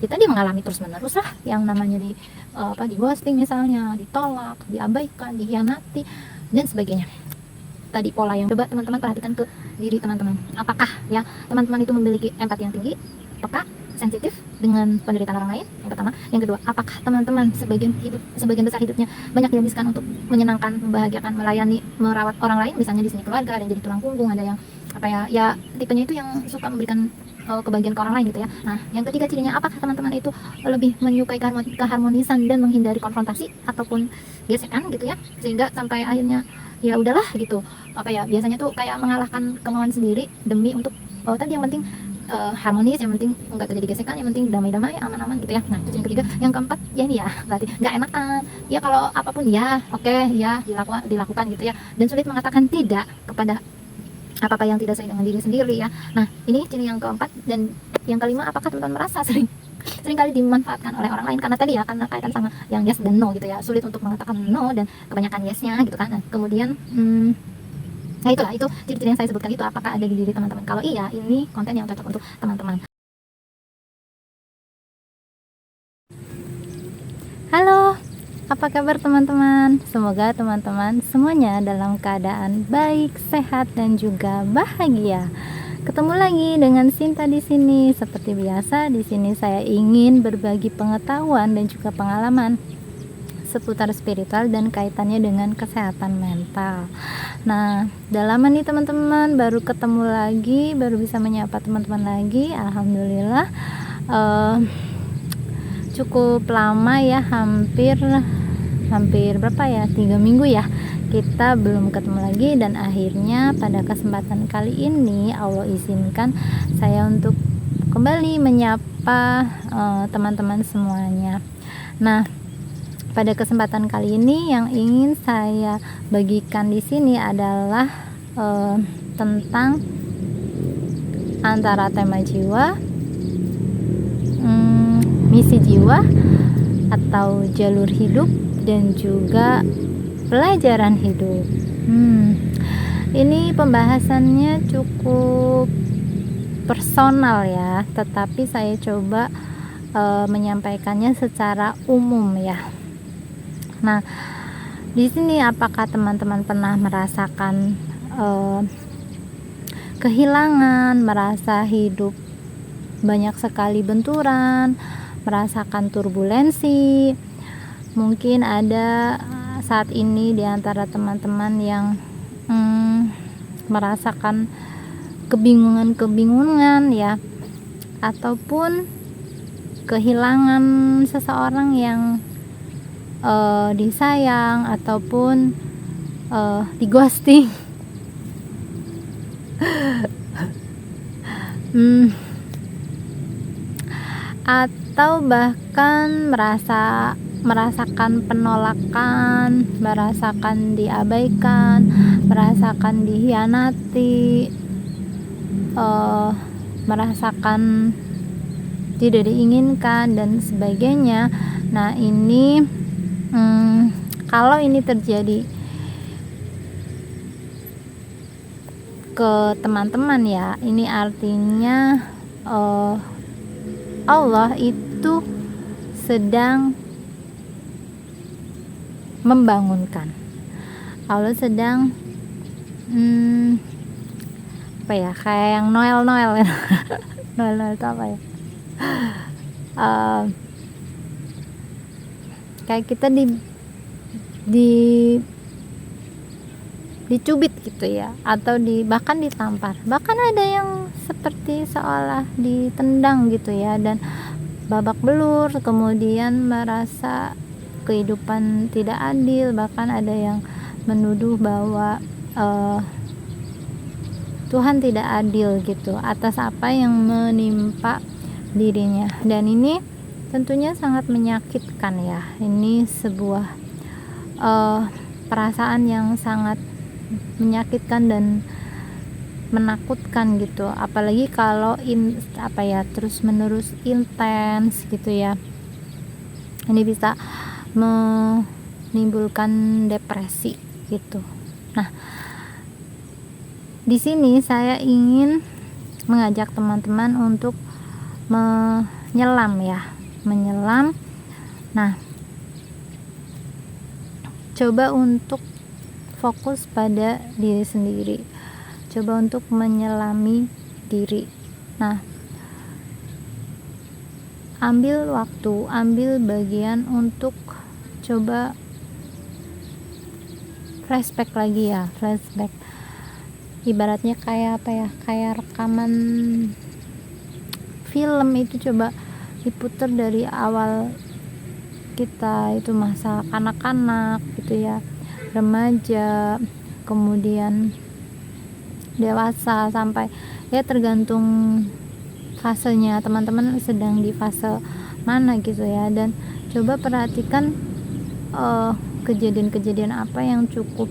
kita dia mengalami terus menerus lah yang namanya di ghosting misalnya, ditolak, diabaikan, dikhianati dan sebagainya. Tadi pola yang coba teman-teman perhatikan ke diri teman-teman, apakah ya teman-teman itu memiliki empati yang tinggi, peka, sensitif dengan penderitaan orang lain, yang pertama. Yang kedua, apakah teman-teman sebagian besar hidupnya banyak dihabiskan untuk menyenangkan, membahagiakan, melayani, merawat orang lain, misalnya di sini keluarga, ada yang jadi tulang punggung, ada yang ya tipenya itu yang suka memberikan kebahagiaan ke orang lain gitu ya. Nah, yang ketiga cirinya, apakah teman-teman itu lebih menyukai keharmonisan dan menghindari konfrontasi ataupun gesekan gitu ya, sehingga sampai akhirnya ya udahlah gitu, biasanya tuh kayak mengalahkan kemauan sendiri demi untuk tadi yang penting harmonis, yang penting enggak terjadi gesekan, yang penting damai-damai, aman-aman gitu ya. Nah, itu yang ketiga. Yang keempat ya ini ya, berarti nggak enakan ya, kalau apapun ya oke, ya dilakukan gitu ya, dan sulit mengatakan tidak kepada apa-apa yang tidak sesuai dengan diri sendiri ya. Nah, ini ciri yang keempat. Dan yang kelima, apakah teman-teman merasa seringkali dimanfaatkan oleh orang lain, karena tadi ya, karena kaitan sama yang yes dan no gitu ya, sulit untuk mengatakan no dan kebanyakan yesnya gitu kan. Nah, kemudian nah itulah, itu ciri-ciri yang saya sebutkan itu apakah ada di diri teman-teman. Kalau iya, ini konten yang cocok untuk teman-teman. Halo, apa kabar teman-teman? Semoga teman-teman semuanya dalam keadaan baik, sehat, dan juga bahagia. Ketemu lagi dengan Sinta di sini. Seperti biasa, di sini saya ingin berbagi pengetahuan dan juga pengalaman seputar spiritual dan kaitannya dengan kesehatan mental. Nah, udah lama nih teman-teman, baru ketemu lagi, baru bisa menyapa teman-teman lagi. Alhamdulillah, cukup lama ya, hampir berapa ya, 3 minggu ya, kita belum ketemu lagi. Dan akhirnya pada kesempatan kali ini Allah izinkan saya untuk kembali menyapa teman-teman semuanya. Nah, pada kesempatan kali ini yang ingin saya bagikan di sini adalah tentang antara tema jiwa, misi jiwa atau jalur hidup, dan juga pelajaran hidup. Ini pembahasannya cukup personal ya, tetapi saya coba menyampaikannya secara umum ya. Nah, di sini apakah teman-teman pernah merasakan kehilangan, merasa hidup banyak sekali benturan, merasakan turbulensi? Mungkin ada saat ini di antara teman-teman yang merasakan kebingungan ya, ataupun kehilangan seseorang yang disayang, ataupun di ghosting. Atau bahkan merasakan penolakan, merasakan diabaikan, merasakan dikhianati, merasakan tidak diinginkan dan sebagainya. Nah, ini kalau ini terjadi ke teman-teman ya, ini artinya Allah itu sedang membangunkan. Allah sedang kayak yang Noel ya. Noel itu apa ya? Kayak kita dicubit gitu ya, atau bahkan ditampar, bahkan ada yang seperti seolah ditendang gitu ya, dan babak belur, kemudian merasa kehidupan tidak adil, bahkan ada yang menuduh bahwa Tuhan tidak adil gitu atas apa yang menimpa dirinya. Dan ini tentunya sangat menyakitkan ya. Ini sebuah perasaan yang sangat menyakitkan dan menakutkan gitu, apalagi kalau terus menerus intens gitu ya. Ini bisa menimbulkan depresi gitu. Nah, di sini saya ingin mengajak teman-teman untuk menyelam ya, menyelam. Nah, coba untuk fokus pada diri sendiri, coba untuk menyelami diri. Nah, ambil waktu, ambil bagian untuk coba flashback lagi ya, flashback. Ibaratnya kayak apa ya, kayak rekaman film itu, coba diputar dari awal kita itu masa kanak-kanak gitu ya, remaja, kemudian dewasa, sampai ya tergantung fasenya teman-teman sedang di fase mana gitu ya. Dan coba perhatikan kejadian-kejadian apa yang cukup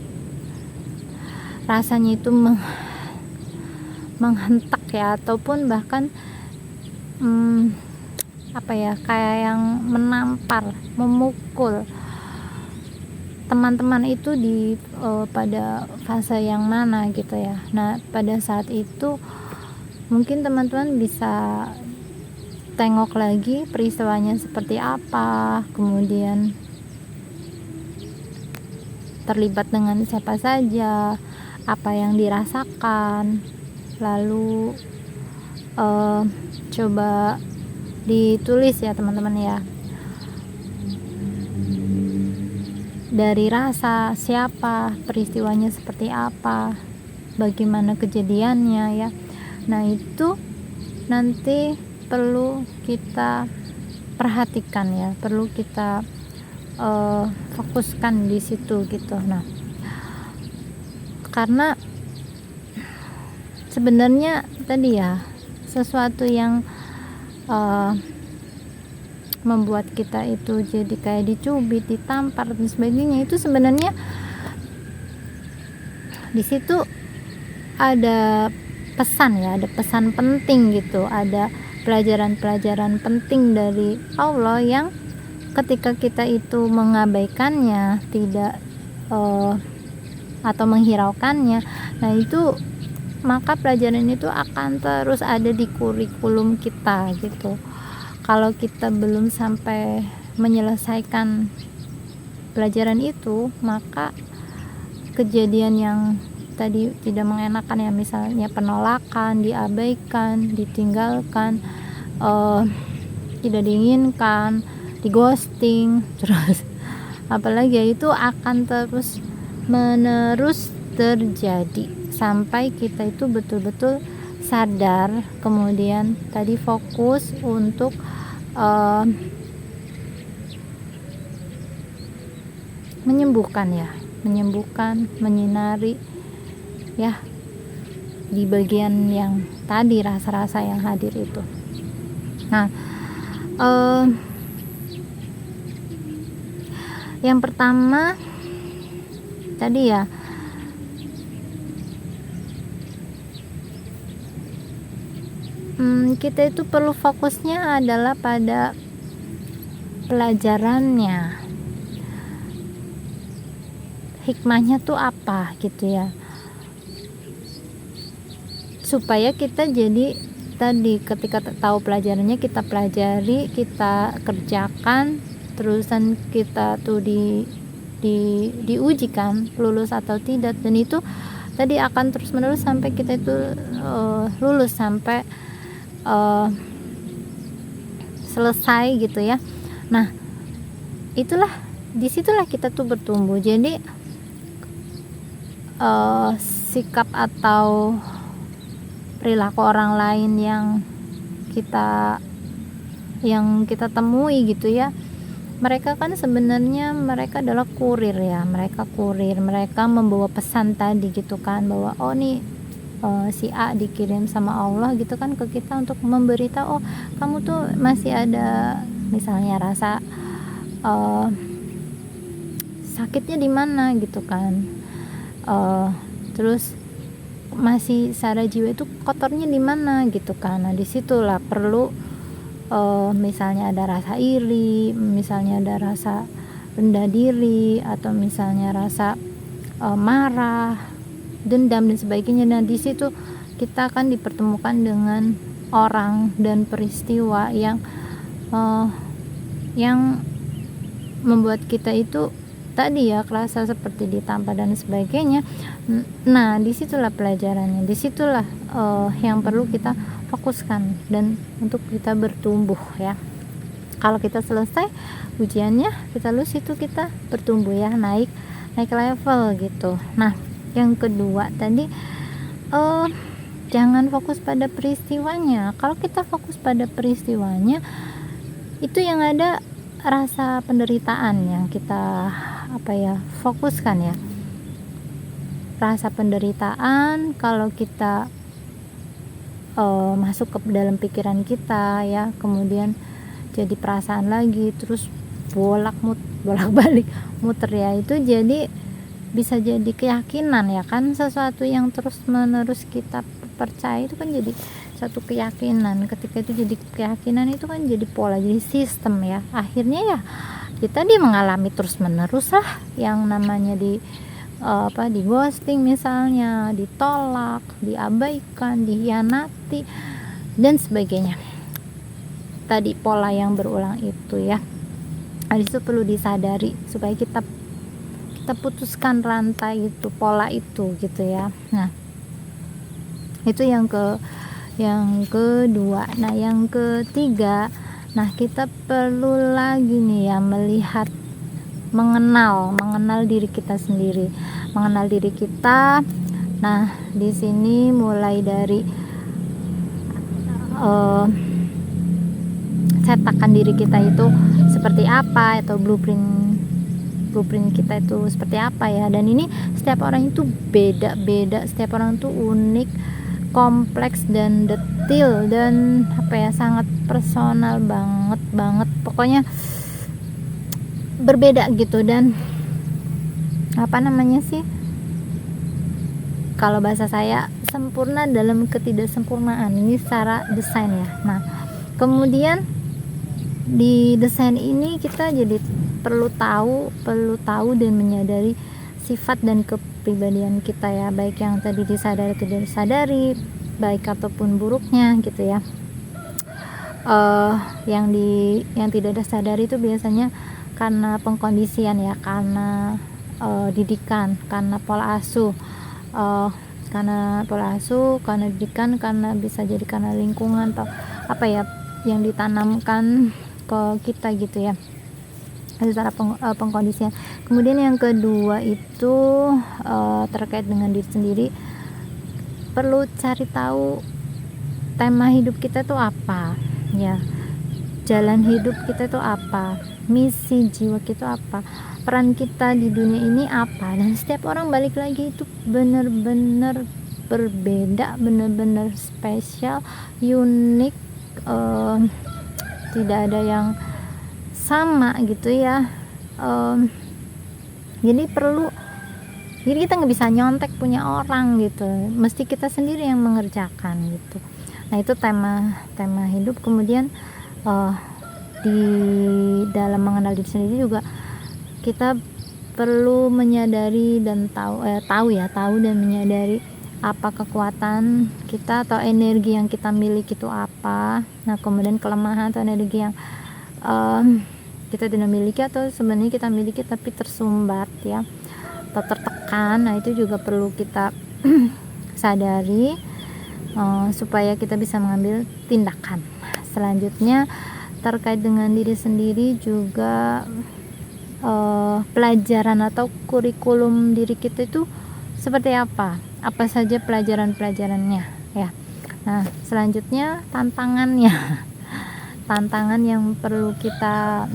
rasanya itu menghentak ya, ataupun bahkan apa ya, kayak yang menampar, memukul teman-teman itu di pada fase yang mana gitu ya. Nah, pada saat itu mungkin teman-teman bisa tengok lagi peristiwanya seperti apa, kemudian terlibat dengan siapa saja, apa yang dirasakan, lalu coba ditulis ya teman-teman ya, dari rasa, siapa, peristiwanya seperti apa, bagaimana kejadiannya ya. Nah, itu nanti perlu kita perhatikan ya, perlu kita fokuskan di situ gitu. Nah, karena sebenarnya tadi ya, sesuatu yang membuat kita itu jadi kayak dicubit, ditampar dan sebagainya, itu sebenarnya di situ ada pesan ya, ada pesan penting gitu, ada pelajaran-pelajaran penting dari Allah yang ketika kita itu mengabaikannya, tidak atau menghiraukannya, nah itu maka pelajaran itu akan terus ada di kurikulum kita gitu. Kalau kita belum sampai menyelesaikan pelajaran itu, maka kejadian yang tadi tidak mengenakan ya, misalnya penolakan, diabaikan, ditinggalkan, tidak diinginkan, di ghosting, terus apalagi ya, itu akan terus menerus terjadi sampai kita itu betul-betul sadar, kemudian tadi fokus untuk menyembuhkan ya, menyembuhkan, menyinari ya di bagian yang tadi, rasa-rasa yang hadir itu. Nah, yang pertama tadi ya, kita itu perlu fokusnya adalah pada pelajarannya, hikmahnya tuh apa gitu ya, supaya kita jadi tadi ketika tahu pelajarannya, kita pelajari, kita kerjakan, terusan kita tuh diujikan lulus atau tidak, dan itu tadi akan terus menerus sampai kita itu lulus, sampai selesai gitu ya. Nah, itulah, disitulah kita tuh bertumbuh. Jadi sikap atau perilaku orang lain yang kita temui gitu ya, mereka kan sebenarnya mereka adalah kurir ya, mereka membawa pesan tadi gitu kan, bahwa oh nih si A dikirim sama Allah gitu kan ke kita untuk memberitahu, oh kamu tuh masih ada misalnya rasa sakitnya di mana gitu kan, terus masih secara jiwa itu kotornya di mana gitu kan. Nah, disitulah perlu misalnya ada rasa iri, misalnya ada rasa rendah diri, atau misalnya rasa marah, dendam dan sebagainya. Nah, di situ kita akan dipertemukan dengan orang dan peristiwa yang eh, yang membuat kita itu tadi ya kerasa seperti ditampar dan sebagainya. Nah, disitulah pelajarannya, disitulah yang perlu kita fokuskan dan untuk kita bertumbuh ya. Kalau kita selesai ujiannya, kita lulus, itu kita bertumbuh ya, naik level gitu. Nah, yang kedua tadi jangan fokus pada peristiwanya. Kalau kita fokus pada peristiwanya, itu yang ada rasa penderitaan yang kita fokuskan ya, rasa penderitaan. Kalau kita masuk ke dalam pikiran kita ya, kemudian jadi perasaan lagi, terus bolak-balik muter ya, itu jadi bisa jadi keyakinan ya kan. Sesuatu yang terus menerus kita percaya itu kan jadi satu keyakinan. Ketika itu jadi keyakinan, itu kan jadi pola, jadi sistem ya. Akhirnya ya kita mengalami terus menerus lah yang namanya di ghosting misalnya, ditolak, diabaikan, dikhianati dan sebagainya. Tadi pola yang berulang itu ya. Habis itu perlu disadari supaya kita putuskan rantai itu, pola itu gitu ya. Nah, itu yang kedua. Nah, yang ketiga, nah kita perlu lagi nih ya melihat, mengenal diri kita sendiri, mengenal diri kita. Nah, di sini mulai dari cetakan diri kita itu seperti apa, atau blueprint kita itu seperti apa ya. Dan ini setiap orang itu beda-beda, setiap orang itu unik, kompleks dan detail, dan sangat personal banget pokoknya berbeda gitu. Dan kalau bahasa saya, sempurna dalam ketidaksempurnaan. Ini secara desain ya. Nah, kemudian di desain ini kita jadi perlu tahu dan menyadari sifat dan kepribadian kita ya, baik yang tadi disadari atau tidak disadari, baik ataupun buruknya gitu ya. Yang tidak disadari itu biasanya karena pengkondisian ya, karena didikan, karena pola asuh, karena didikan, karena bisa jadi karena lingkungan atau yang ditanamkan ke kita gitu ya, secara pengkondisian. Kemudian yang kedua itu terkait dengan diri sendiri, perlu cari tahu tema hidup kita tuh apa ya, jalan hidup kita tuh apa, misi jiwa kita apa, peran kita di dunia ini apa. Dan setiap orang balik lagi itu benar-benar berbeda, benar-benar spesial, unik, tidak ada yang sama gitu ya. Jadi kita nggak bisa nyontek punya orang gitu, mesti kita sendiri yang mengerjakan gitu. Nah, itu tema hidup. Kemudian di dalam mengenal diri sendiri juga kita perlu menyadari dan tahu dan menyadari apa kekuatan kita atau energi yang kita miliki itu apa. Nah, kemudian kelemahan atau energi yang kita tidak miliki atau sebenarnya kita miliki tapi tersumbat ya, atau tertekan. Nah, itu juga perlu kita sadari supaya kita bisa mengambil tindakan. Selanjutnya terkait dengan diri sendiri juga, pelajaran atau kurikulum diri kita itu seperti apa saja pelajarannya ya. Nah, selanjutnya tantangan yang perlu kita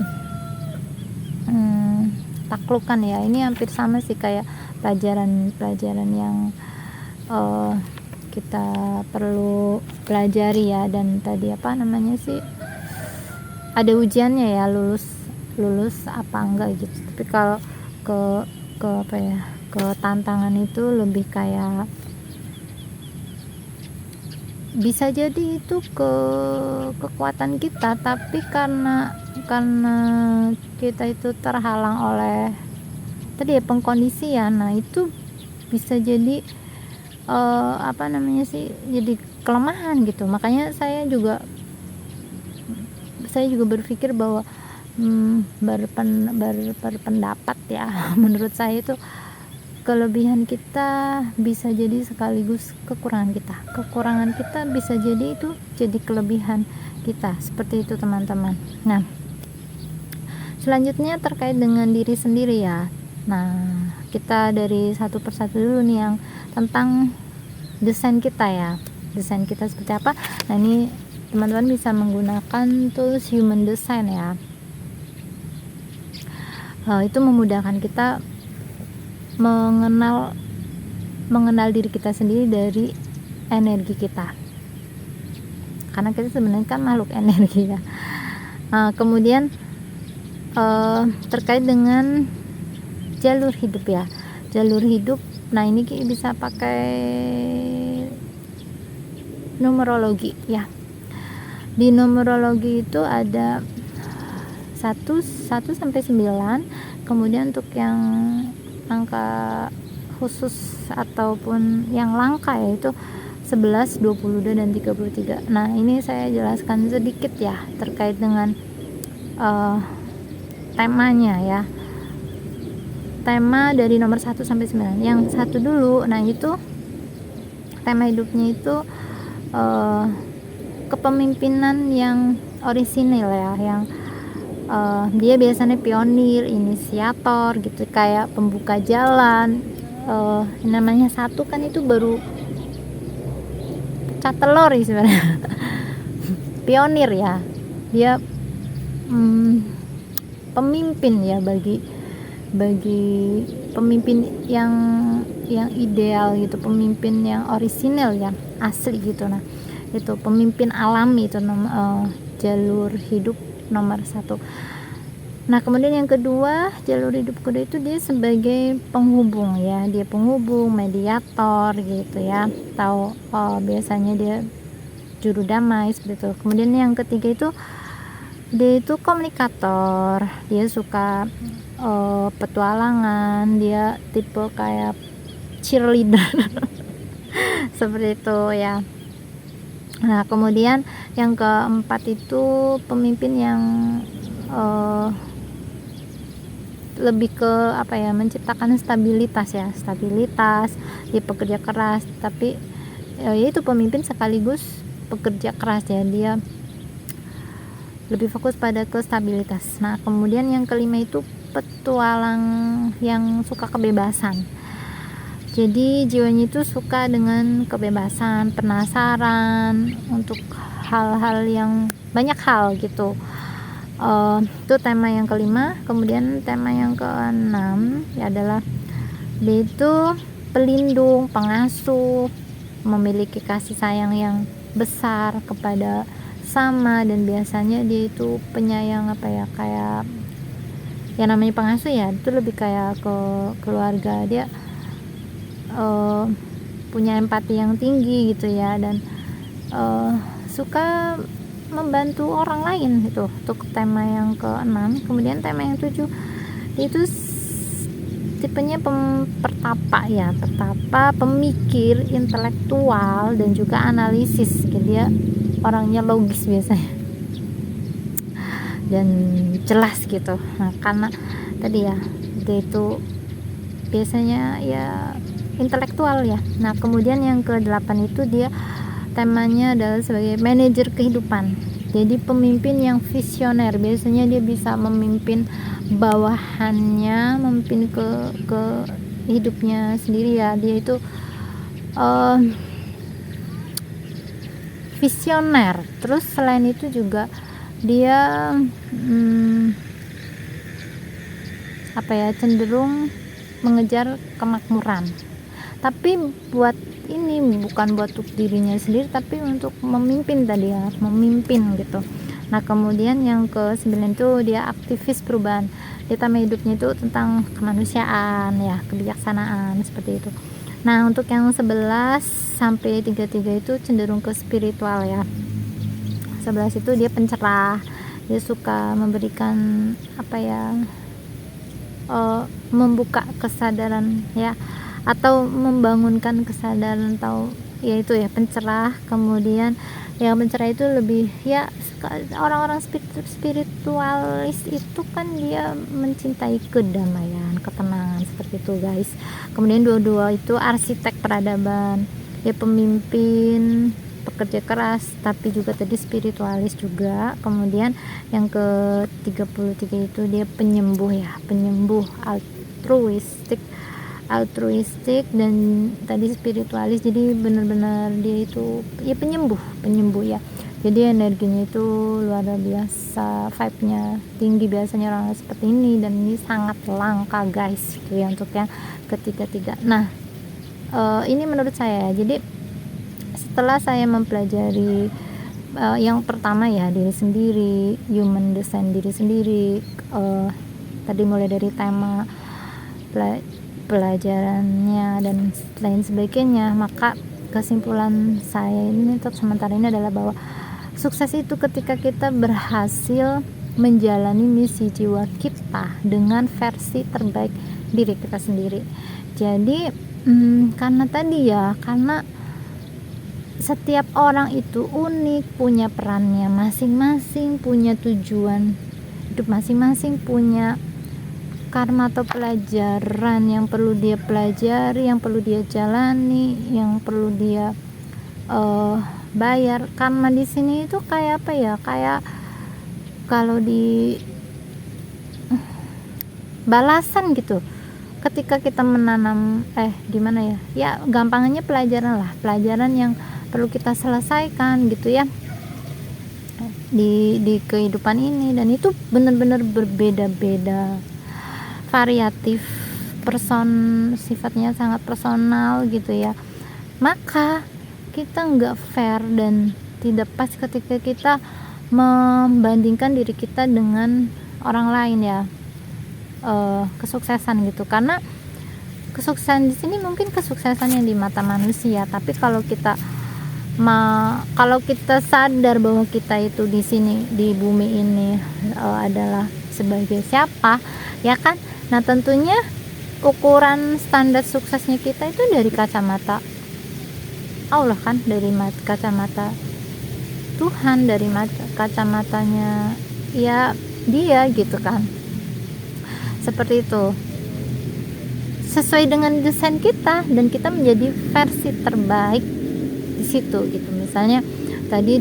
taklukkan ya. Ini hampir sama sih kayak pelajaran yang kita perlu pelajari ya. Dan tadi ada ujiannya ya, lulus apa enggak gitu. Tapi kalau ke tantangan itu lebih kayak bisa jadi itu ke kekuatan kita, tapi karena kita itu terhalang oleh tadi ya pengkondisian. Nah, itu bisa jadi jadi kelemahan gitu. Makanya saya juga saya juga berpikir bahwa berpendapat ya menurut saya itu kelebihan kita bisa jadi sekaligus kekurangan kita bisa jadi itu jadi kelebihan kita, seperti itu teman-teman. Nah, selanjutnya terkait dengan diri sendiri ya. Nah, kita dari satu persatu dulu nih yang tentang desain kita ya. Desain kita seperti apa? Nah, ini teman-teman bisa menggunakan tools human design ya. Itu memudahkan kita mengenal diri kita sendiri dari energi kita, karena kita sebenarnya kan makhluk energi ya. Kemudian terkait dengan jalur hidup ya, jalur hidup. Nah, ini bisa pakai numerologi ya. Di numerologi itu ada 1 sampai 9. Kemudian untuk yang angka khusus ataupun yang langka yaitu 11, 22 dan 33. Nah, ini saya jelaskan sedikit ya terkait dengan temanya ya. Tema dari nomor 1 sampai 9. Yang 1 dulu. Nah, itu tema hidupnya itu kepemimpinan yang orisinil ya, yang dia biasanya pionir, inisiator gitu, kayak pembuka jalan. Namanya 1 kan itu baru pecah telur ya sebenarnya. Pionir ya, dia pemimpin ya, bagi pemimpin yang ideal gitu, pemimpin yang orisinil ya, asli gitu. Nah, itu pemimpin alami itu jalur hidup nomor 1. Nah, kemudian yang kedua, jalur hidup kedua itu dia sebagai penghubung ya, dia penghubung, mediator gitu ya, atau biasanya dia juru damai seperti itu. Kemudian yang ketiga itu dia itu komunikator, dia suka petualangan, dia tipe kayak cheerleader seperti itu ya. Nah, kemudian yang keempat itu pemimpin yang lebih ke apa ya, menciptakan stabilitas ya, dia pekerja keras, tapi yaitu pemimpin sekaligus pekerja keras ya, dia lebih fokus pada kestabilitas. Nah, kemudian yang kelima itu petualang yang suka kebebasan. Jadi jiwanya itu suka dengan kebebasan, penasaran untuk hal-hal yang banyak hal gitu. Itu tema yang kelima. Kemudian tema yang keenam ya adalah dia itu pelindung, pengasuh, memiliki kasih sayang yang besar kepada sama, dan biasanya dia itu penyayang apa ya, kayak ya namanya pengasuh ya, itu lebih kayak ke keluarga. Dia punya empati yang tinggi gitu ya, dan suka membantu orang lain. Itu untuk tema yang ke-6. Kemudian tema yang 7 itu tipenya pertapa ya, pertapa, pemikir, intelektual, dan juga analisis. Jadi dia orangnya logis biasanya dan jelas gitu. Nah, karena tadi ya dia itu biasanya ya intelektual ya. Nah, kemudian yang ke-8 itu dia temanya adalah sebagai manajer kehidupan. Jadi pemimpin yang visioner, biasanya dia bisa memimpin bawahannya, memimpin ke hidupnya sendiri ya. Dia itu visioner. Terus selain itu juga dia apa ya, cenderung mengejar kemakmuran. Tapi buat ini bukan buat untuk dirinya sendiri, tapi untuk memimpin tadi ya, memimpin gitu. Nah, kemudian yang ke-9 itu dia aktivis perubahan. Dia tema hidupnya itu tentang kemanusiaan ya, kebijaksanaan seperti itu. Nah, untuk yang 11 sampai 33 itu cenderung ke spiritual ya. 11 itu dia pencerah, dia suka memberikan apa ya, membuka kesadaran ya, atau membangunkan kesadaran, atau yaitu ya pencerah. Kemudian yang mencerai itu lebih ya, orang-orang spiritualis itu kan dia mencintai kedamaian, ketenangan, seperti itu guys. Kemudian dua-dua itu arsitek peradaban, ya pemimpin, pekerja keras, tapi juga tadi spiritualis juga. Kemudian yang ke-33 itu dia penyembuh ya, penyembuh, altruistik dan tadi spiritualis. Jadi benar-benar dia itu ya penyembuh ya. Jadi energinya itu luar biasa, vibe-nya tinggi biasanya orang seperti ini, dan ini sangat langka guys gitu ya untuk yang ketiga. Nah, ini menurut saya. Jadi setelah saya mempelajari yang pertama ya, diri sendiri, human design diri sendiri, tadi mulai dari tema pelajarannya dan lain sebagainya, maka kesimpulan saya ini untuk sementara ini adalah bahwa sukses itu ketika kita berhasil menjalani misi jiwa kita dengan versi terbaik diri kita sendiri. Jadi karena setiap orang itu unik, punya perannya masing-masing, punya tujuan hidup masing-masing, punya karma atau pelajaran yang perlu dia pelajari, yang perlu dia jalani, yang perlu dia bayar. Karma di sini itu kayak apa ya, kayak kalau di balasan gitu ketika kita menanam gimana ya, gampangnya pelajaran yang perlu kita selesaikan gitu ya di kehidupan ini. Dan itu benar-benar berbeda-beda, variatif, sifatnya sangat personal gitu ya. Maka kita nggak fair dan tidak pas ketika kita membandingkan diri kita dengan orang lain ya, kesuksesan gitu. Karena kesuksesan di sini mungkin kesuksesan yang di mata manusia, tapi kalau kita sadar bahwa kita itu di sini di bumi ini adalah sebagai siapa ya kan. Nah, tentunya ukuran standar suksesnya kita itu dari kacamata Allah kan, dari kacamata Tuhan, dari kacamatanya ya dia gitu kan. Seperti itu, sesuai dengan desain kita, dan kita menjadi versi terbaik di situ gitu. Misalnya tadi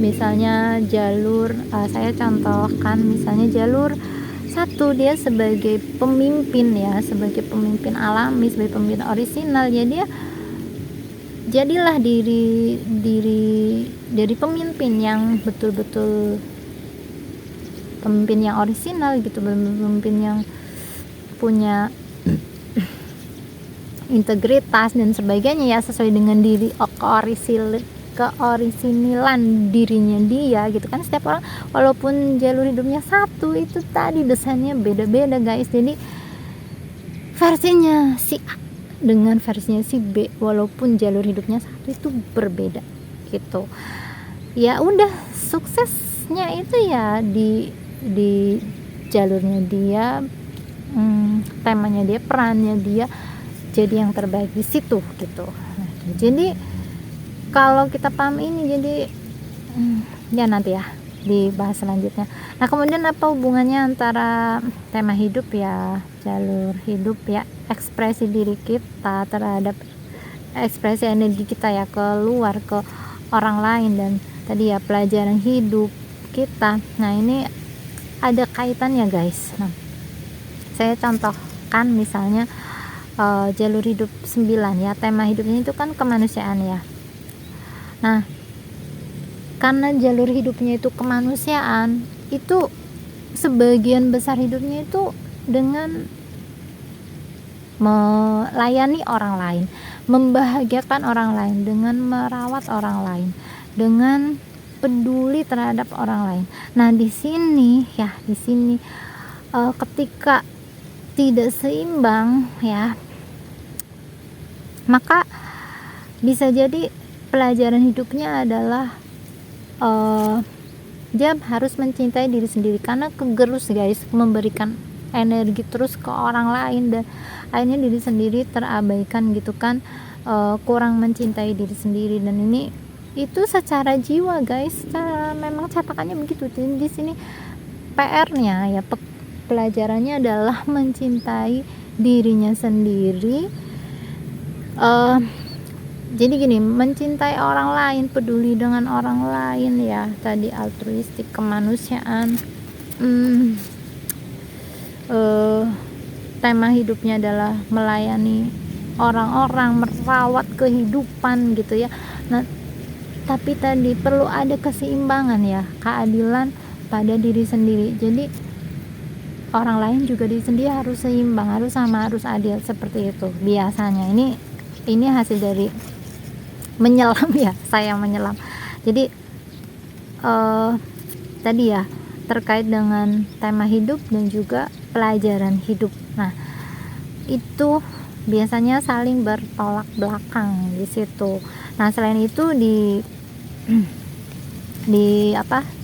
misalnya jalur, saya contohkan misalnya jalur satu, dia sebagai pemimpin ya, sebagai pemimpin alami, sebagai pemimpin orisinal ya, dia jadilah dari pemimpin yang betul-betul pemimpin yang orisinal gitu, pemimpin yang punya integritas dan sebagainya ya, sesuai dengan keorisinilan dirinya dia gitu kan. Setiap orang walaupun jalur hidupnya satu, itu tadi desainnya beda-beda guys. Jadi versinya si A dengan versinya si B, walaupun jalur hidupnya satu, itu berbeda gitu ya. Udah, suksesnya itu ya di jalurnya dia, temanya dia, perannya dia jadi yang terbaik di situ gitu. Jadi kalau kita paham ini, jadi ya nanti ya dibahas selanjutnya. Nah, kemudian apa hubungannya antara tema hidup ya, jalur hidup ya, ekspresi diri kita terhadap ekspresi energi kita ya keluar ke orang lain, dan tadi ya pelajaran hidup kita. Nah, ini ada kaitannya guys. Nah, saya contohkan misalnya jalur hidup 9 ya, tema hidupnya itu kan kemanusiaan ya. Nah, karena jalur hidupnya itu kemanusiaan, itu sebagian besar hidupnya itu dengan melayani orang lain, membahagiakan orang lain, dengan merawat orang lain, dengan peduli terhadap orang lain. Nah, di sini ketika tidak seimbang ya, maka bisa jadi pelajaran hidupnya adalah dia harus mencintai diri sendiri, karena kegerus guys, memberikan energi terus ke orang lain, dan akhirnya diri sendiri terabaikan gitu kan, kurang mencintai diri sendiri. Dan ini itu secara jiwa guys, memang cetakannya begitu. Jadi di sini PR-nya ya, pelajarannya adalah mencintai dirinya sendiri. Jadi gini, mencintai orang lain, peduli dengan orang lain ya, tadi altruistik, kemanusiaan. Tema hidupnya adalah melayani orang-orang, merawat kehidupan gitu ya. Nah, tapi tadi perlu ada keseimbangan ya, keadilan pada diri sendiri. Jadi orang lain juga diri sendiri harus seimbang, harus sama, harus adil, seperti itu biasanya. Ini hasil dari menyelam ya, saya menyelam. Jadi tadi ya, terkait dengan tema hidup dan juga pelajaran hidup. Nah, itu biasanya saling bertolak belakang di situ. Nah, selain itu di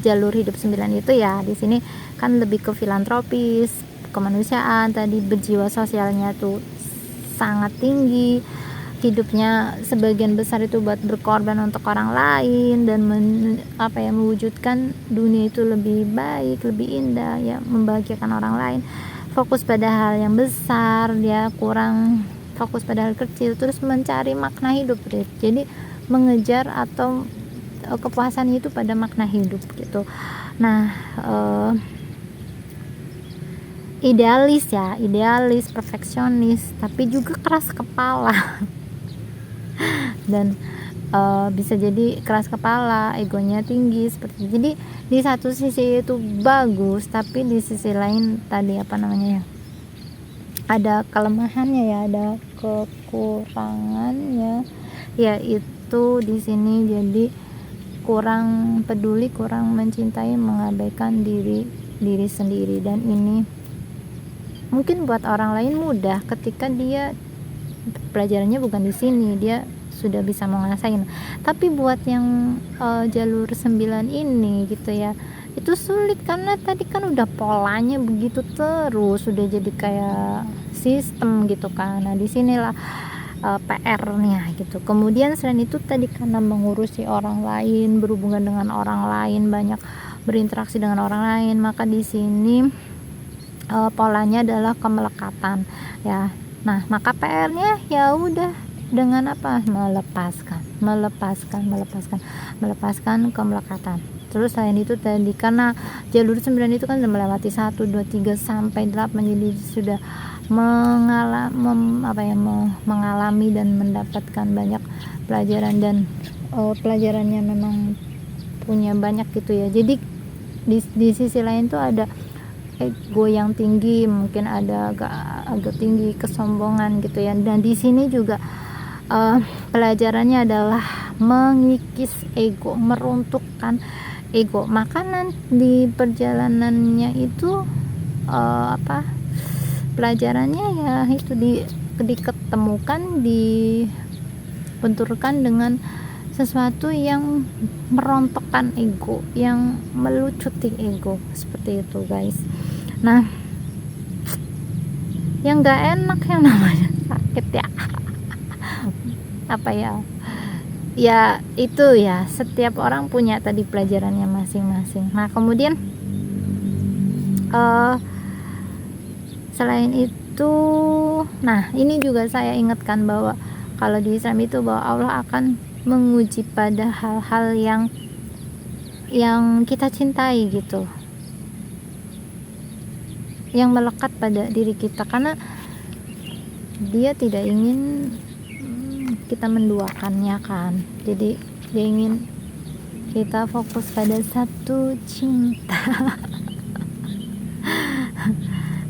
jalur hidup 9 itu ya, di sini kan lebih ke filantropis, kemanusiaan, tadi berjiwa sosialnya tuh sangat tinggi. Hidupnya sebagian besar itu buat berkorban untuk orang lain dan mewujudkan dunia itu lebih baik, lebih indah ya, membahagiakan orang lain. Fokus pada hal yang besar, dia kurang fokus pada hal kecil, terus mencari makna hidup. Jadi mengejar atau kepuasan itu pada makna hidup gitu. Nah, idealis, perfeksionis, tapi juga keras kepala. Dan bisa jadi keras kepala, egonya tinggi seperti itu. Jadi di satu sisi itu bagus, tapi di sisi lain tadi ada kelemahannya ya, ada kekurangannya, yaitu di sini jadi kurang peduli, kurang mencintai, mengabaikan diri sendiri. Dan ini mungkin buat orang lain mudah ketika dia pelajarannya bukan di sini, dia sudah bisa menguasain. Tapi buat yang jalur 9 ini gitu ya, itu sulit karena tadi kan udah polanya begitu terus, udah jadi kayak sistem gitu kan. Nah, disinilah PR-nya gitu. Kemudian selain itu tadi karena mengurusi orang lain, berhubungan dengan orang lain, banyak berinteraksi dengan orang lain, maka di sini polanya adalah kemelekatan ya. Nah, maka PR-nya ya udah dengan melepaskan kemelekatan. Terus selain itu tadi karena jalur 9 itu kan melewati 1, 2, 3 sampai 8, jadi sudah mengalami dan mendapatkan banyak pelajaran, dan pelajarannya memang punya banyak gitu ya. Jadi di sisi lain tuh ada ego yang tinggi, mungkin ada agak tinggi kesombongan gitu ya. Dan di sini juga pelajarannya adalah mengikis ego, meruntuhkan ego. Makanan di perjalanannya itu pelajarannya ya itu diketemukan, dibenturkan dengan sesuatu yang merontokkan ego, yang melucuti ego, seperti itu guys. Nah, yang gak enak yang namanya sakit ya ya itu ya, setiap orang punya tadi pelajarannya masing-masing. Nah, kemudian selain itu, nah ini juga saya ingatkan bahwa kalau di Islam itu bahwa Allah akan menguji pada hal-hal yang kita cintai gitu, yang melekat pada diri kita, karena dia tidak ingin kita menduakannya kan. Jadi dia ingin kita fokus pada satu cinta.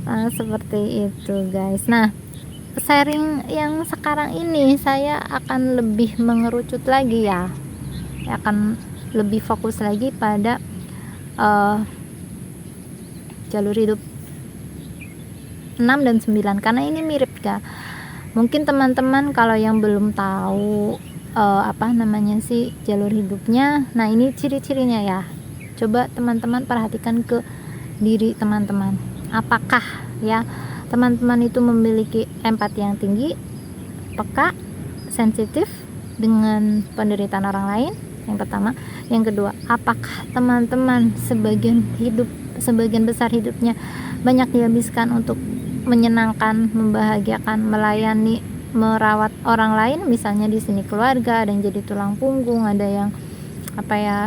Nah, seperti itu guys. Nah, sharing yang sekarang ini saya akan lebih mengerucut lagi ya, akan lebih fokus lagi pada jalur hidup 6 dan 9 karena ini mirip ya. Mungkin teman-teman kalau yang belum tahu jalur hidupnya, nah ini ciri-cirinya ya. Coba teman-teman perhatikan ke diri teman-teman. Apakah ya teman-teman itu memiliki empati yang tinggi, peka, sensitif dengan penderitaan orang lain, yang pertama. Yang kedua, apakah teman-teman sebagian besar hidupnya banyak dihabiskan untuk menyenangkan, membahagiakan, melayani, merawat orang lain, misalnya di sini keluarga, ada yang jadi tulang punggung, ada yang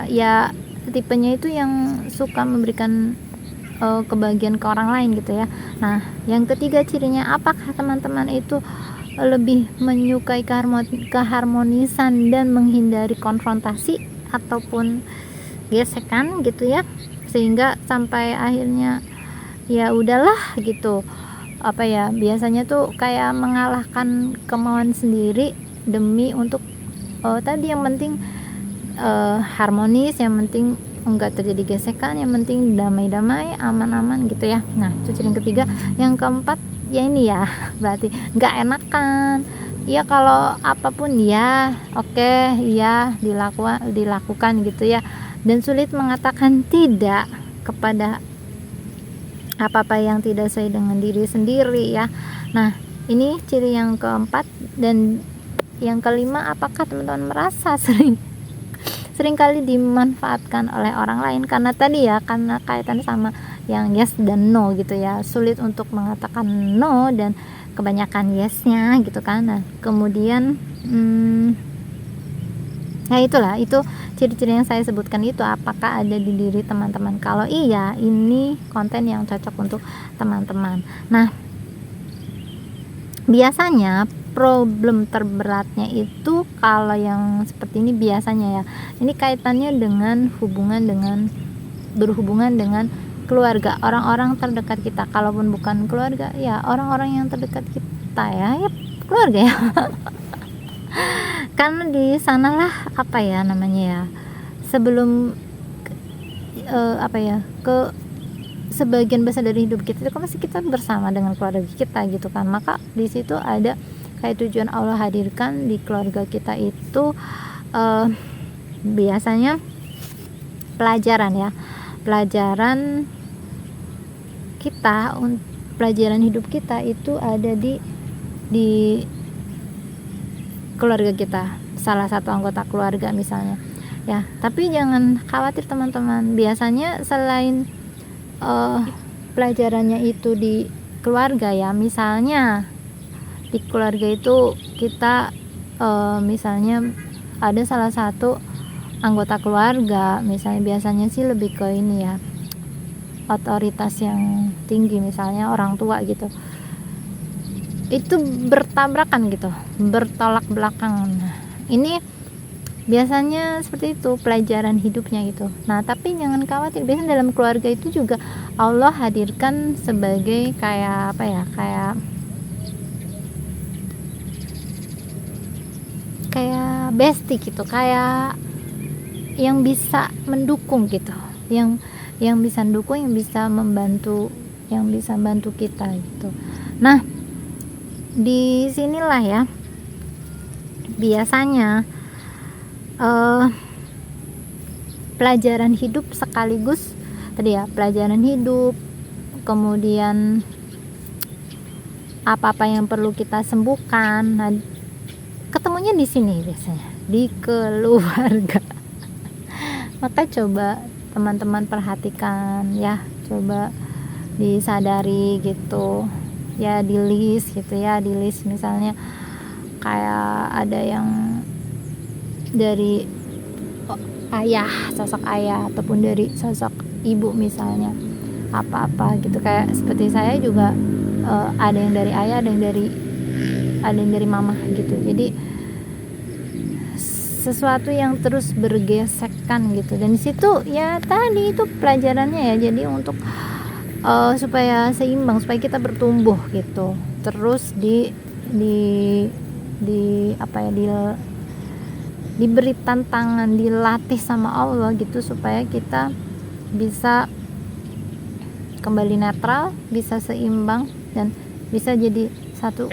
ya tipenya itu yang suka memberikan kebahagiaan ke orang lain gitu ya. Nah, yang ketiga cirinya, apakah teman-teman itu lebih menyukai keharmonisan dan menghindari konfrontasi ataupun gesekan gitu ya, sehingga sampai akhirnya ya udahlah gitu, biasanya tuh kayak mengalahkan kemauan sendiri demi untuk tadi yang penting harmonis, yang penting enggak terjadi gesekan, yang penting damai-damai, aman-aman gitu ya. Nah, itu ciri yang ketiga. Yang keempat ya ini ya, berarti enggak enakan ya, kalau apapun ya oke, ya dilakukan gitu ya, dan sulit mengatakan tidak kepada apa-apa yang tidak sesuai dengan diri sendiri ya. Nah, ini ciri yang keempat. Dan yang kelima, apakah teman-teman merasa seringkali dimanfaatkan oleh orang lain? Karena tadi ya, karena kaitan sama yang yes dan no gitu ya, sulit untuk mengatakan no dan kebanyakan yesnya gitu kan. Nah, kemudian ya itulah, itu ciri-ciri yang saya sebutkan itu apakah ada di diri teman-teman. Kalau iya, ini konten yang cocok untuk teman-teman. Nah, biasanya problem terberatnya itu kalau yang seperti ini biasanya ya, ini kaitannya dengan berhubungan dengan keluarga, orang-orang terdekat kita. Kalaupun bukan keluarga ya orang-orang yang terdekat kita ya keluarga ya. Karena di sanalah sebelum ke sebagian besar dari hidup kita itu kan masih kita bersama dengan keluarga kita gitu kan. Maka di situ ada kayak tujuan Allah hadirkan di keluarga kita itu biasanya pelajaran kita, pelajaran hidup kita itu ada di keluarga kita, salah satu anggota keluarga misalnya ya. Tapi jangan khawatir teman-teman, biasanya selain pelajarannya itu di keluarga ya, misalnya di keluarga itu kita misalnya ada salah satu anggota keluarga misalnya, biasanya sih lebih ke ini ya, otoritas yang tinggi, misalnya orang tua gitu, itu bertabrakan gitu, bertolak belakang. Nah, ini biasanya seperti itu pelajaran hidupnya gitu. Nah, tapi jangan khawatir, biasanya dalam keluarga itu juga Allah hadirkan sebagai kayak bestie gitu, kayak yang bisa mendukung gitu, yang bisa mendukung, yang bisa membantu kita gitu. Nah, di sinilah ya biasanya pelajaran hidup sekaligus tadi ya, pelajaran hidup, kemudian apa-apa yang perlu kita sembuhkan. Nah, ketemunya di sini biasanya di keluarga. Maka coba teman-teman perhatikan ya, coba disadari gitu ya, di list misalnya kayak ada yang dari sosok ayah ataupun dari sosok ibu misalnya, apa-apa gitu, kayak seperti saya juga ada yang dari ayah, ada yang dari mama gitu. Jadi sesuatu yang terus bergesekan gitu, dan di situ ya tadi itu pelajarannya ya, jadi untuk supaya seimbang, supaya kita bertumbuh gitu, terus diberi tantangan, dilatih sama Allah gitu, supaya kita bisa kembali netral, bisa seimbang, dan bisa jadi satu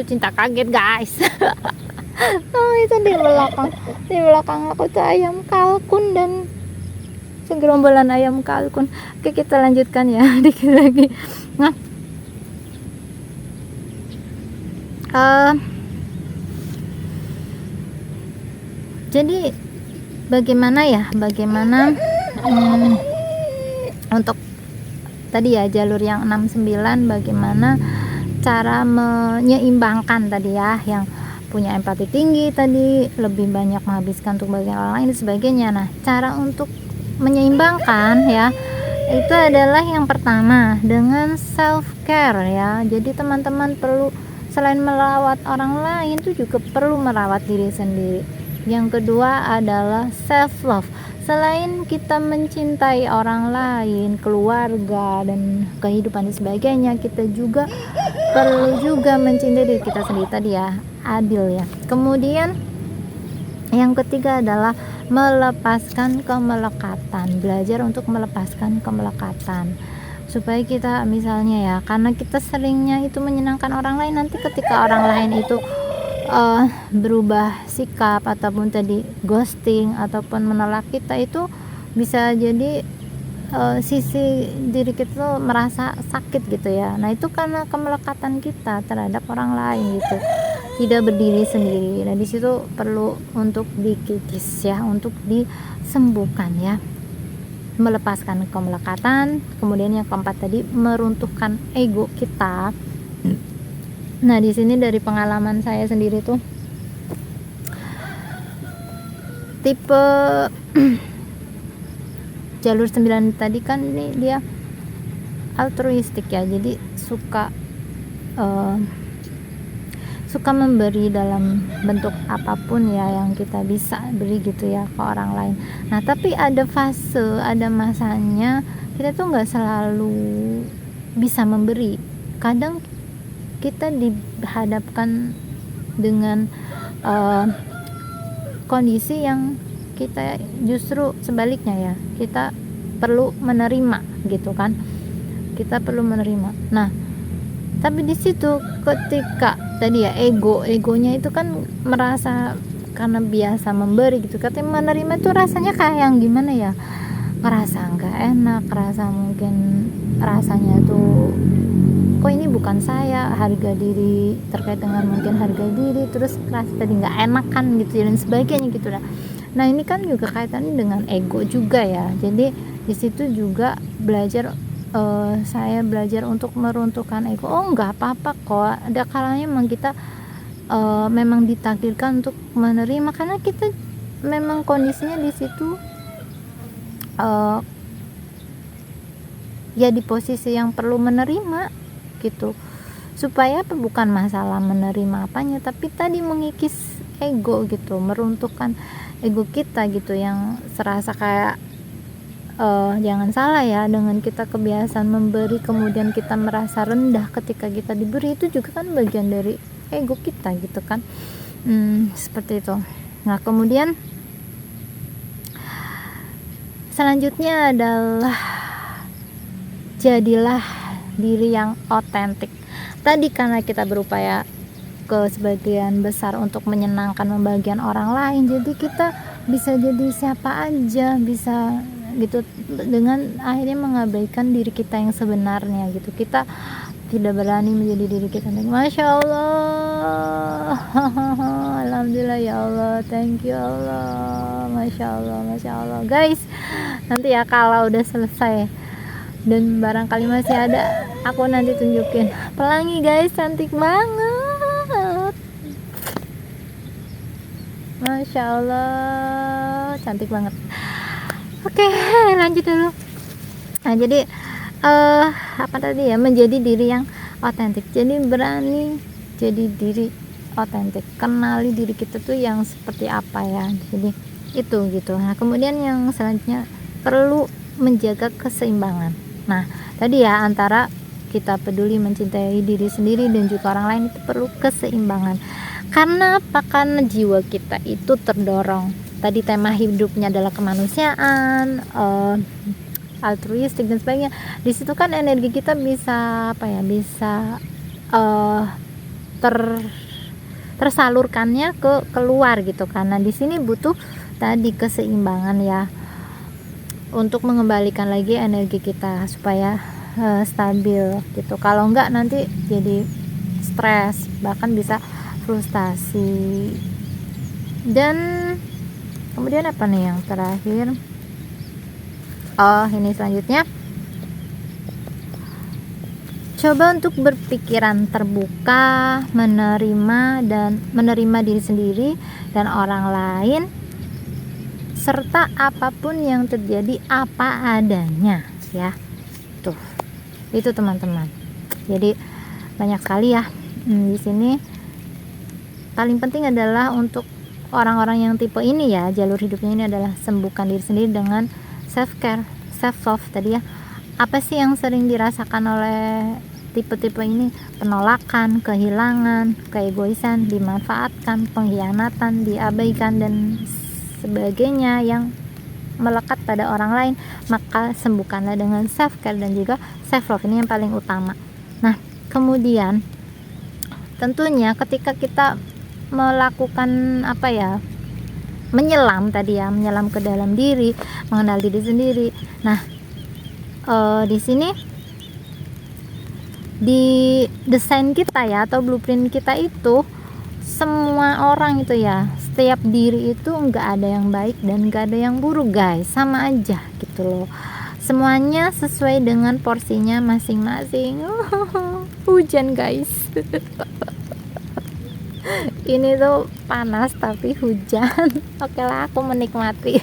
cinta. Kaget guys. Oh, itu di belakang aku tuh ayam kalkun dan segerombolan ayam kalkun. Oke, kita lanjutkan ya dikit lagi. Nah, jadi bagaimana untuk tadi ya jalur yang 69, bagaimana cara menyeimbangkan tadi ya, yang punya empati tinggi tadi lebih banyak menghabiskan untuk bagian orang lain dan sebagainya. Nah, cara untuk menyeimbangkan ya itu adalah yang pertama dengan self care ya. Jadi teman-teman perlu selain merawat orang lain itu juga perlu merawat diri sendiri. Yang kedua adalah self love. Selain kita mencintai orang lain, keluarga dan kehidupan dan sebagainya, kita juga perlu juga mencintai diri kita sendiri tadi ya, adil ya. Kemudian yang ketiga adalah melepaskan kemelekatan, belajar untuk melepaskan kemelekatan, supaya kita misalnya ya, karena kita seringnya itu menyenangkan orang lain, nanti ketika orang lain itu berubah sikap ataupun tadi ghosting ataupun menolak kita, itu bisa jadi sisi diri kita tuh merasa sakit gitu ya. Nah, itu karena kemelekatan kita terhadap orang lain gitu, tidak berdiri sendiri. Nah, di situ perlu untuk dikikis ya, untuk disembuhkan ya, melepaskan kemelekatan. Kemudian yang keempat tadi meruntuhkan ego kita. Nah, di sini dari pengalaman saya sendiri tuh tipe jalur 9 tadi kan ini dia altruistik ya, jadi suka memberi dalam bentuk apapun ya yang kita bisa beri gitu ya ke orang lain. Nah, tapi ada fase, ada masanya kita tuh nggak selalu bisa memberi. Kadang kita dihadapkan dengan kondisi yang kita justru sebaliknya ya, kita perlu menerima gitu kan, kita perlu menerima. Nah, tapi di situ ketika tadi ya egonya itu kan merasa karena biasa memberi gitu, katanya menerima itu rasanya kayak yang gimana ya, ngerasa nggak enak, ngerasa mungkin rasanya tuh kok ini bukan saya, harga diri, terkait dengan mungkin harga diri, terus rasa tadi nggak enakan gitu dan sebagainya gitu lah. Nah, ini kan juga kaitannya dengan ego juga ya. Jadi di situ juga belajar, saya belajar untuk meruntuhkan ego. Oh, nggak apa-apa kok, ada kalanya memang kita memang ditakdirkan untuk menerima, karena kita memang kondisinya di situ ya di posisi yang perlu menerima gitu, supaya apa, bukan masalah menerima apanya, tapi tadi mengikis ego gitu, meruntuhkan ego kita gitu, yang serasa kayak jangan salah ya, dengan kita kebiasaan memberi kemudian kita merasa rendah ketika kita diberi, itu juga kan bagian dari ego kita gitu kan. Seperti itu. Nah, kemudian selanjutnya adalah jadilah diri yang otentik. Tadi karena kita berupaya ke sebagian besar untuk menyenangkan, membagian orang lain, jadi kita bisa jadi siapa aja, bisa gitu, dengan akhirnya mengabaikan diri kita yang sebenarnya gitu. Kita tidak berani menjadi diri kita. Masya Allah. Alhamdulillah ya Allah, thank you Allah. Masya Allah guys. Nanti ya kalau udah selesai dan barangkali masih ada, aku nanti tunjukin pelangi guys, cantik banget, Masya Allah, cantik banget. Oke, lanjut dulu. Nah, jadi apa tadi ya, menjadi diri yang otentik. Jadi berani jadi diri otentik, kenali diri kita tuh yang seperti apa ya, jadi itu gitu. Nah, kemudian yang selanjutnya perlu menjaga keseimbangan. Nah, tadi ya, antara kita peduli mencintai diri sendiri dan juga orang lain, itu perlu keseimbangan. Karena apa? Karena jiwa kita itu terdorong. Tadi tema hidupnya adalah kemanusiaan, altruistik dan sebagainya. Di situ kan energi kita bisa apa ya? Bisa tersalurkannya ke keluar gitu. Karena di sini butuh tadi keseimbangan ya, untuk mengembalikan lagi energi kita supaya stabil gitu. Kalau enggak nanti jadi stres, bahkan bisa frustasi. Dan Kemudian apa nih yang terakhir? Oh, ini selanjutnya, coba untuk berpikiran terbuka, menerima diri sendiri dan orang lain, serta apapun yang terjadi apa adanya, ya. Tuh, itu teman-teman. Jadi banyak sekali ya di sini. Paling penting adalah untuk orang-orang yang tipe ini ya, jalur hidupnya ini adalah sembuhkan diri sendiri dengan self care, self love tadi ya. Apa sih yang sering dirasakan oleh tipe-tipe ini? Penolakan, kehilangan, keegoisan, dimanfaatkan, pengkhianatan, diabaikan dan sebagainya yang melekat pada orang lain. Maka sembuhkanlah dengan self care dan juga self love, ini yang paling utama. Nah, kemudian tentunya ketika kita melakukan menyelam tadi ya, menyelam ke dalam diri, mengenal diri sendiri. Nah, di sini di desain kita ya, atau blueprint kita itu, semua orang itu ya, setiap diri itu nggak ada yang baik dan nggak ada yang buruk guys, sama aja gitu loh. Semuanya sesuai dengan porsinya masing-masing. Hujan guys. Ini tuh panas tapi hujan. Oke lah, aku menikmati.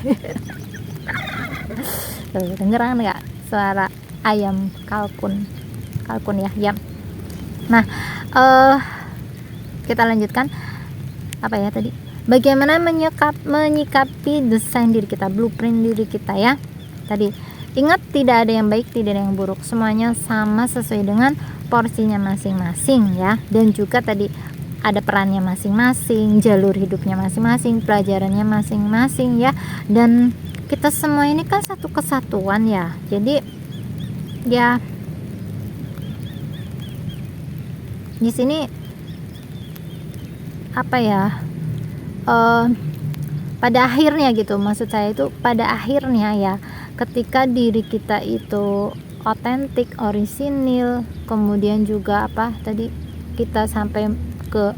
Tuh, dengeran nggak suara ayam kalkun ya. Nah, kita lanjutkan apa ya tadi? Bagaimana menyikapi desain diri kita, blueprint diri kita ya. Tadi ingat, tidak ada yang baik, tidak ada yang buruk, semuanya sama sesuai dengan porsinya masing-masing ya. Dan juga tadi ada perannya masing-masing, jalur hidupnya masing-masing, pelajarannya masing-masing ya. Dan kita semua ini kan satu kesatuan ya. Jadi ya di sini pada akhirnya gitu, maksud saya itu pada akhirnya ya, ketika diri kita itu otentik, orisinil, kemudian juga kita sampai ke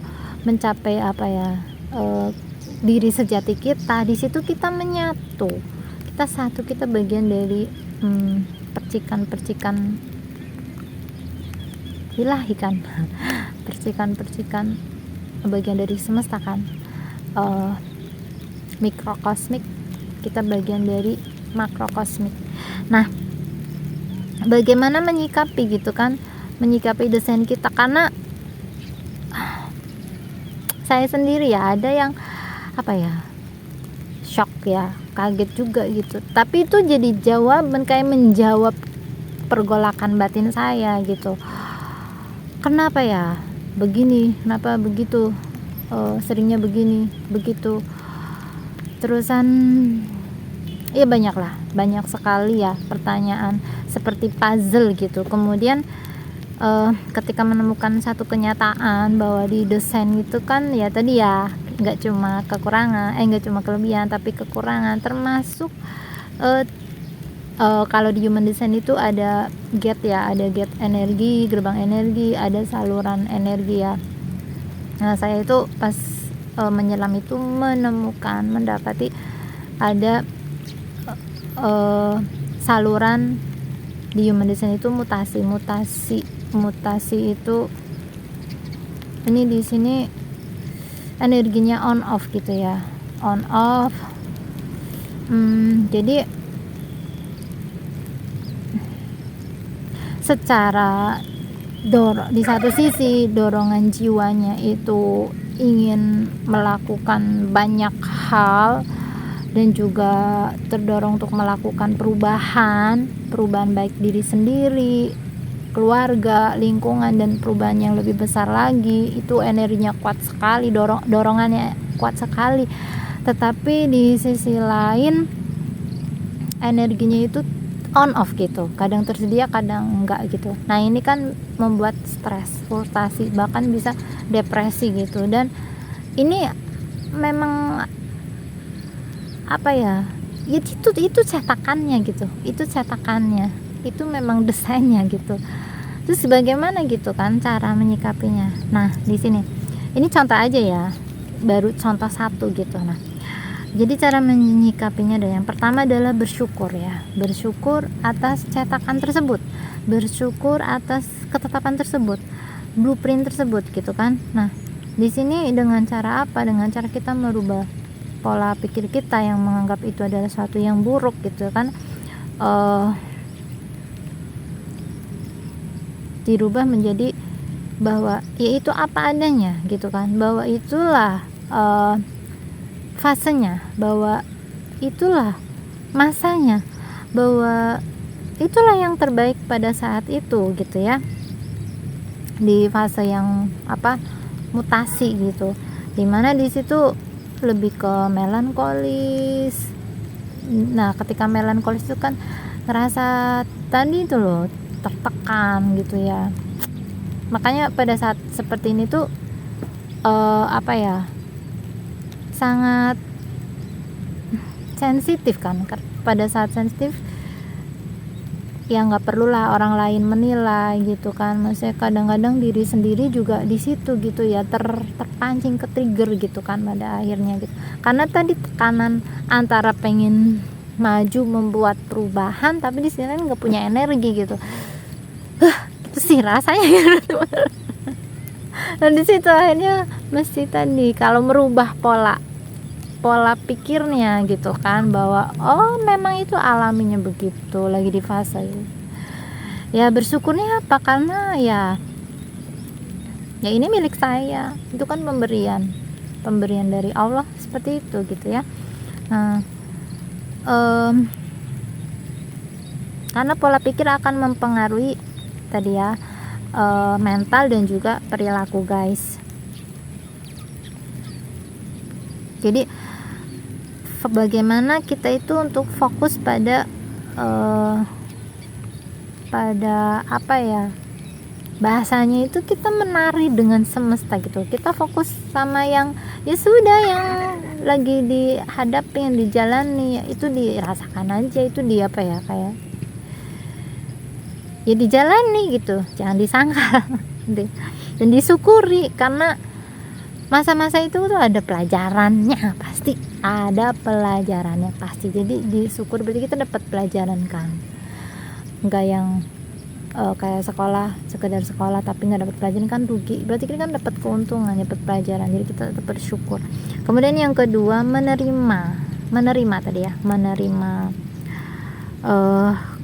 mencapai diri sejati kita, di situ kita menyatu, kita satu, kita bagian dari percikan-percikan ilahi kan. Percikan-percikan bagian dari semesta kan, mikrokosmik, kita bagian dari makrokosmik. Nah, bagaimana menyikapi gitu kan, menyikapi desain kita, karena saya sendiri ya ada yang shock ya, kaget juga gitu, tapi itu jadi jawaban, kayak menjawab pergolakan batin saya gitu. Kenapa ya begini, kenapa begitu, seringnya begini begitu, terusan ya banyak sekali ya pertanyaan seperti puzzle gitu. Kemudian ketika menemukan satu kenyataan bahwa di desain itu kan ya tadi ya, nggak cuma kelebihan tapi kekurangan, termasuk kalau di human design itu ada gate energi, gerbang energi, ada saluran energi ya. Nah, saya itu pas menyelam itu mendapati ada saluran di human design itu mutasi itu, ini di sini energinya on off gitu ya, on off. Jadi secara di satu sisi dorongan jiwanya itu ingin melakukan banyak hal dan juga terdorong untuk melakukan perubahan baik diri sendiri, keluarga, lingkungan, dan perubahan yang lebih besar lagi. Itu energinya kuat sekali, dorongannya kuat sekali. Tetapi di sisi lain energinya itu on off gitu, kadang tersedia kadang enggak gitu. Nah, ini kan membuat stres, frustasi, bahkan bisa depresi gitu. Dan ini memang itu cetakannya gitu, itu memang desainnya gitu. Terus bagaimana gitu kan cara menyikapinya? Nah, di sini ini contoh aja ya, baru contoh satu gitu. Nah, Jadi cara menyikapinya ada yang pertama adalah bersyukur ya, bersyukur atas cetakan tersebut, bersyukur atas ketetapan tersebut, blueprint tersebut gitu kan. Nah di sini dengan cara apa? Dengan cara kita merubah pola pikir kita yang menganggap itu adalah sesuatu yang buruk gitu kan, dirubah menjadi bahwa ya itu apa adanya gitu kan, bahwa itulah fasenya, bahwa itulah masanya, bahwa itulah yang terbaik pada saat itu gitu ya, di fase yang mutasi gitu, dimana di situ lebih ke melankolis. Nah ketika melankolis itu kan ngerasa tadi itu loh tertekan gitu ya, makanya pada saat seperti ini tuh sangat sensitif kan. Pada saat sensitif ya nggak perlulah orang lain menilai gitu kan, maksudnya kadang-kadang diri sendiri juga di situ gitu ya, terpancing ke trigger gitu kan pada akhirnya gitu, karena tadi tekanan antara pengen maju membuat perubahan tapi di sini nggak punya energi gitu. Itu sih rasanya gitu. Dan di situ akhirnya mesti tadi kalau merubah pola pikirnya gitu kan, bahwa oh memang itu alaminya begitu lagi di fase itu. Ya bersyukurnya apa? Karena ya ini milik saya, itu kan pemberian dari Allah seperti itu gitu ya. Nah karena pola pikir akan mempengaruhi tadi ya mental dan juga perilaku guys. Jadi bagaimana kita itu untuk fokus pada bahasanya itu kita menari dengan semesta gitu, kita fokus sama yang ya sudah, yang lagi dihadapi, yang dijalani, ya itu dirasakan aja, itu kayak ya dijalani gitu, jangan disangkal dan disyukuri, karena masa-masa itu tuh ada pelajarannya, pasti ada pelajarannya pasti. Jadi disyukur berarti kita dapat pelajaran kan, enggak yang kayak sekedar sekolah tapi nggak dapat pelajaran kan rugi, berarti kita kan dapat keuntungan, dapat pelajaran, jadi kita tetap bersyukur. Kemudian yang kedua menerima tadi ya, menerima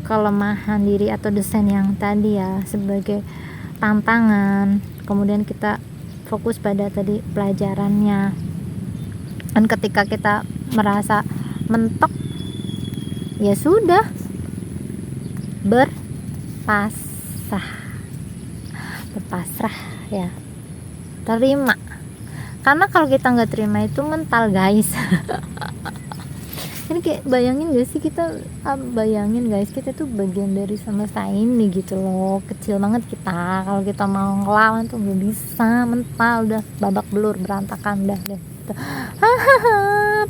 kelemahan diri atau desain yang tadi ya sebagai tantangan. Kemudian kita fokus pada tadi pelajarannya, dan ketika kita merasa mentok ya sudah, berpasrah ya, terima. Karena kalau kita nggak terima itu mental guys. Ini kayak bayangin guys, kita tuh bagian dari semesta ini gitu loh, kecil banget kita. Kalau kita mau ngelawan tuh nggak bisa, mental udah babak belur, berantakan dah gitu.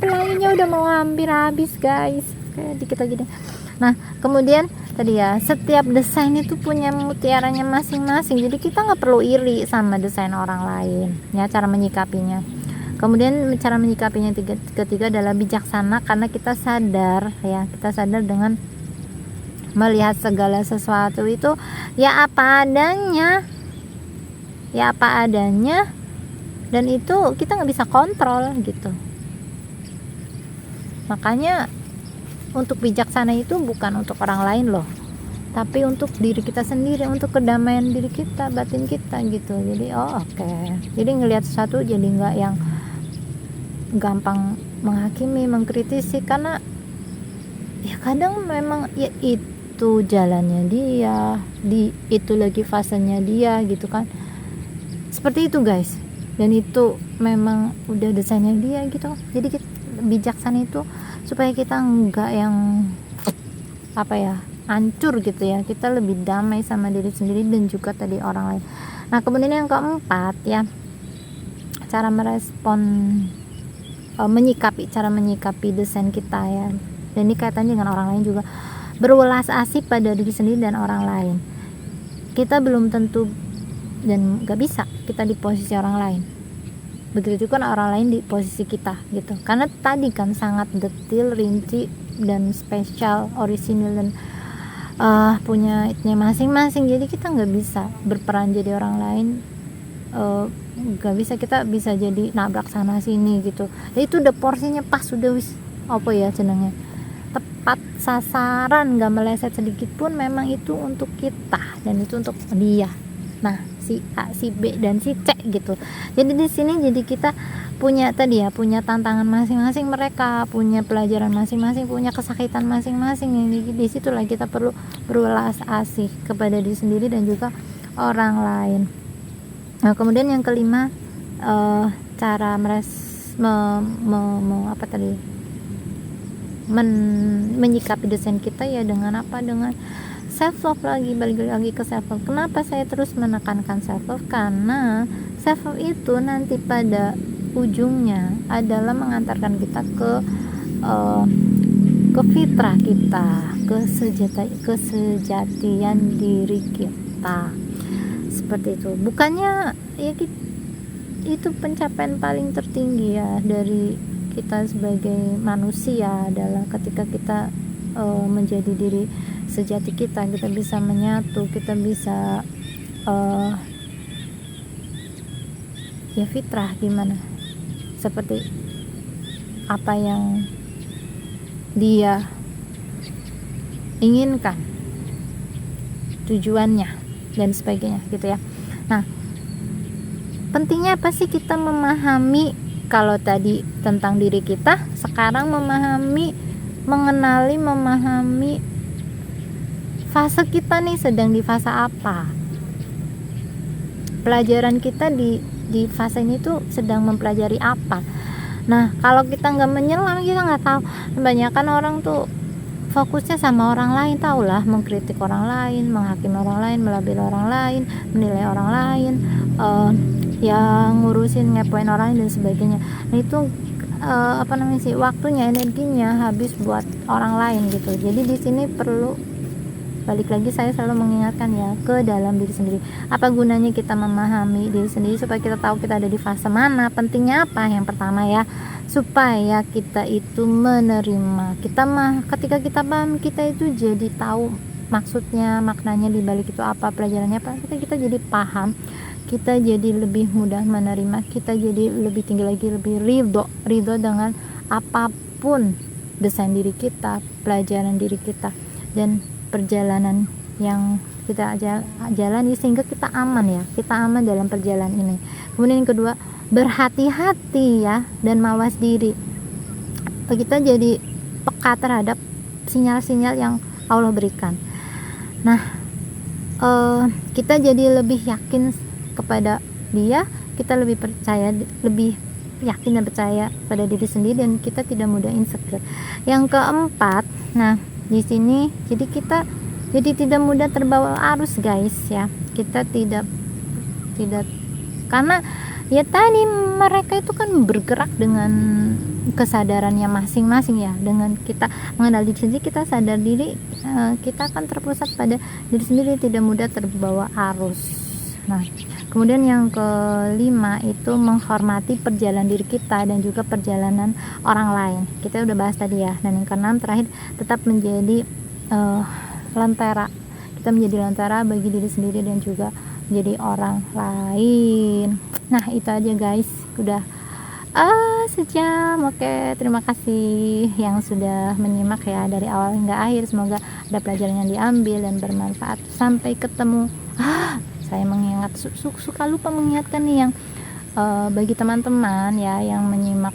Pelanginya udah mau hampir habis guys, kayak dikit lagi deh. Nah kemudian tadi ya, setiap desain itu punya mutiaranya masing-masing, jadi kita nggak perlu iri sama desain orang lain ya, cara menyikapinya. Kemudian cara menyikapinya ketiga adalah bijaksana, karena kita sadar dengan melihat segala sesuatu itu ya apa adanya, dan itu kita nggak bisa kontrol gitu. Makanya untuk bijaksana itu bukan untuk orang lain loh, tapi untuk diri kita sendiri, untuk kedamaian diri kita, batin kita gitu. Jadi jadi ngelihat sesuatu jadi nggak yang gampang menghakimi, mengkritisi, karena ya kadang memang ya itu jalannya dia, itu lagi fasenya dia gitu kan, seperti itu guys, dan itu memang udah desainnya dia gitu. Jadi bijaksana itu supaya kita enggak yang hancur gitu ya, kita lebih damai sama diri sendiri dan juga tadi orang lain. Nah kemudian yang keempat ya, cara menyikapi desain kita ya, dan ini kaitannya dengan orang lain juga. Berwelas asih pada diri sendiri dan orang lain. Kita belum tentu dan gak bisa kita di posisi orang lain, begitu kan orang lain di posisi kita gitu. Karena tadi kan sangat detail, rinci dan spesial, orisinil dan punya itunya masing-masing. Jadi kita nggak bisa berperan jadi orang lain, nggak bisa, kita bisa jadi nabrak sana sini gitu. Dan itu udah porsinya pas, udah wis apa ya jenengnya, tepat sasaran, nggak meleset sedikit pun. Memang itu untuk kita dan itu untuk dia. Nah, si A, si B dan si C gitu. Jadi di sini jadi kita punya tadi ya, punya tantangan masing-masing, mereka punya pelajaran masing-masing, punya kesakitan masing-masing. Yang di situlah kita perlu berwelas asih kepada diri sendiri dan juga orang lain. Nah, kemudian yang kelima, cara menyikapi desain kita ya dengan apa? Dengan self love lagi, balik lagi ke self love. Kenapa saya terus menekankan self love? Karena self love itu nanti pada ujungnya adalah mengantarkan kita ke fitrah kita, kesejatian diri kita, seperti itu. Bukannya ya itu pencapaian paling tertinggi ya dari kita sebagai manusia adalah ketika kita menjadi diri sejati kita bisa menyatu, kita bisa ya fitrah, gimana, seperti apa yang dia inginkan, tujuannya dan sebagainya gitu ya. Nah, pentingnya apa sih kita memahami, kalau tadi tentang diri kita, sekarang mengenali, memahami fase kita nih sedang di fase apa. Pelajaran kita di fase ini tuh sedang mempelajari apa. Nah, kalau kita nggak menyelam, kita nggak tahu. Kebanyakan orang tuh fokusnya sama orang lain, tahulah, mengkritik orang lain, menghakimi orang lain, melabeli orang lain, menilai orang lain, yang ngurusin, ngepoin orang lain dan sebagainya. Nah, itu waktunya, energinya habis buat orang lain gitu. Jadi di sini perlu, balik lagi saya selalu mengingatkan ya, ke dalam diri sendiri. Apa gunanya kita memahami diri sendiri supaya kita tahu kita ada di fase mana? Pentingnya apa? Yang pertama ya, supaya kita itu menerima. Ketika kita paham, kita itu jadi tahu maksudnya, maknanya di balik itu apa, pelajarannya apa. Kita jadi paham, kita jadi lebih mudah menerima, kita jadi lebih tinggi lagi, lebih ridho dengan apapun desain diri kita, pelajaran diri kita, dan perjalanan yang kita jalani, sehingga kita aman ya, kita aman dalam perjalanan ini. Kemudian yang kedua, berhati-hati ya, dan mawas diri. Kita jadi peka terhadap sinyal-sinyal yang Allah berikan. Nah, kita jadi lebih yakin kepada dia, kita lebih yakin dan percaya pada diri sendiri, dan kita tidak mudah insecure. Yang keempat, nah di sini jadi kita jadi tidak mudah terbawa arus guys ya. Kita tidak karena ya tadi mereka itu kan bergerak dengan kesadarannya masing-masing ya. Dengan kita mengenal diri sendiri, kita sadar diri, kita akan terpusat pada diri sendiri, tidak mudah terbawa arus. Nah, kemudian yang kelima itu menghormati perjalanan diri kita dan juga perjalanan orang lain. Kita udah bahas tadi ya. Dan yang keenam terakhir, tetap menjadi lentera. Kita menjadi lentera bagi diri sendiri dan juga menjadi orang lain. Nah, itu aja guys. Udah sejam. Oke, terima kasih yang sudah menyimak ya dari awal hingga akhir. Semoga ada pelajaran yang diambil dan bermanfaat. Sampai ketemu. Saya mengingat, suka lupa mengingatkan nih yang bagi teman-teman ya yang menyimak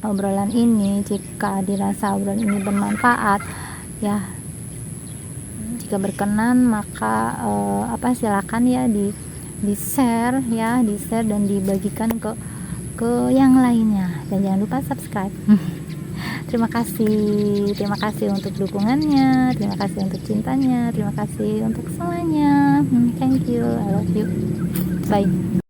obrolan ini, jika dirasa obrolan ini bermanfaat ya, jika berkenan maka silakan ya di share ya, di share dan dibagikan ke yang lainnya, dan jangan lupa subscribe. Terima kasih untuk dukungannya, terima kasih untuk cintanya, terima kasih untuk semuanya. Thank you, I love you, bye.